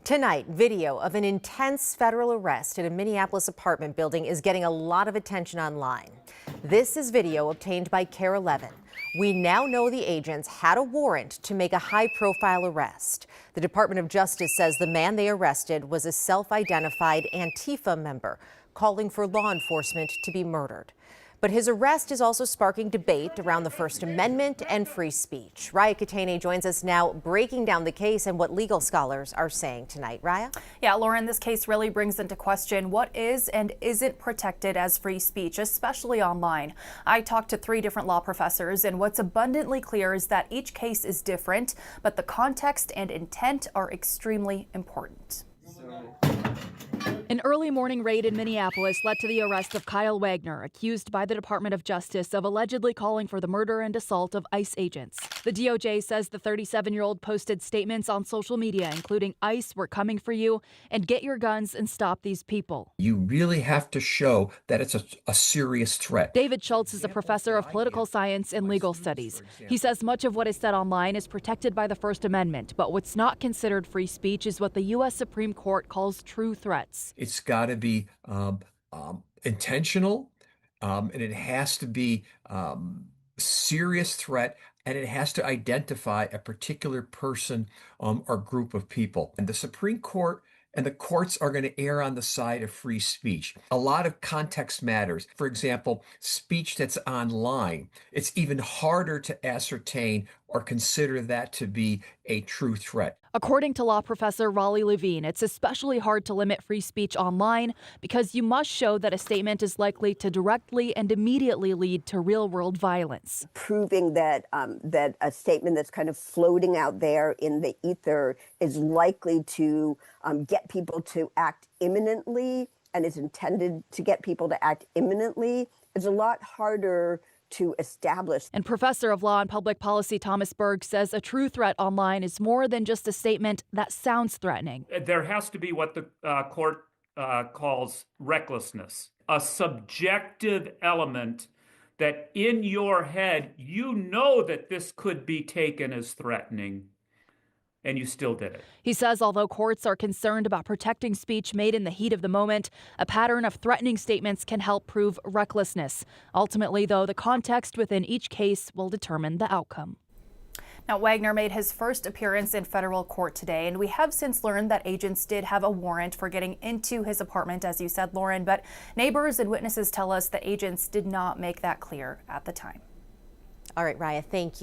Tonight, video of an intense federal arrest at a Minneapolis apartment building is getting a lot of attention online. This is video obtained by KARE 11. We now know the agents had a warrant to make a high-profile arrest. The Department of Justice says the man they arrested was a self-identified Antifa member, calling for law enforcement to be murdered. But his arrest is also sparking debate around the First Amendment and free speech. Raya Katene joins us now, breaking down the case and what legal scholars are saying tonight. Raya? Yeah, Lauren, this case really brings into question what is and isn't protected as free speech, especially online. I talked to 3 different law professors, and what's abundantly clear is that each case is different, but the context and intent are extremely important. An early morning raid in Minneapolis led to the arrest of Kyle Wagner, accused by the Department of Justice of allegedly calling for the murder and assault of ICE agents. The DOJ says the 37-year-old posted statements on social media, including "ICE, we're coming for you," and "get your guns and stop these people." You really have to show that it's a serious threat. David Schultz is a professor of political science and legal studies. He says much of what is said online is protected by the First Amendment, but what's not considered free speech is what the U.S. Supreme Court calls true threats. It's got to be intentional, and it has to be serious threat, and it has to identify a particular person or group of people. And the Supreme Court and the courts are going to err on the side of free speech. A lot of context matters. For example, speech that's online, it's even harder to ascertain or consider that to be a true threat. According to law professor Raleigh Levine, it's especially hard to limit free speech online because you must show that a statement is likely to directly and immediately lead to real-world violence. Proving that that a statement that's kind of floating out there in the ether is likely to get people to act imminently and is intended to get people to act imminently is a lot harder to establish. And professor of law and public policy Thomas Berg says a true threat online is more than just a statement that sounds threatening. There has to be what the court calls recklessness, a subjective element that in your head, you know that this could be taken as threatening, and you still did it. He says although courts are concerned about protecting speech made in the heat of the moment, a pattern of threatening statements can help prove recklessness. Ultimately, though, the context within each case will determine the outcome. Now, Wagner made his first appearance in federal court today, and we have since learned that agents did have a warrant for getting into his apartment, as you said, Lauren, but neighbors and witnesses tell us the agents did not make that clear at the time. All right, Raya, thank you.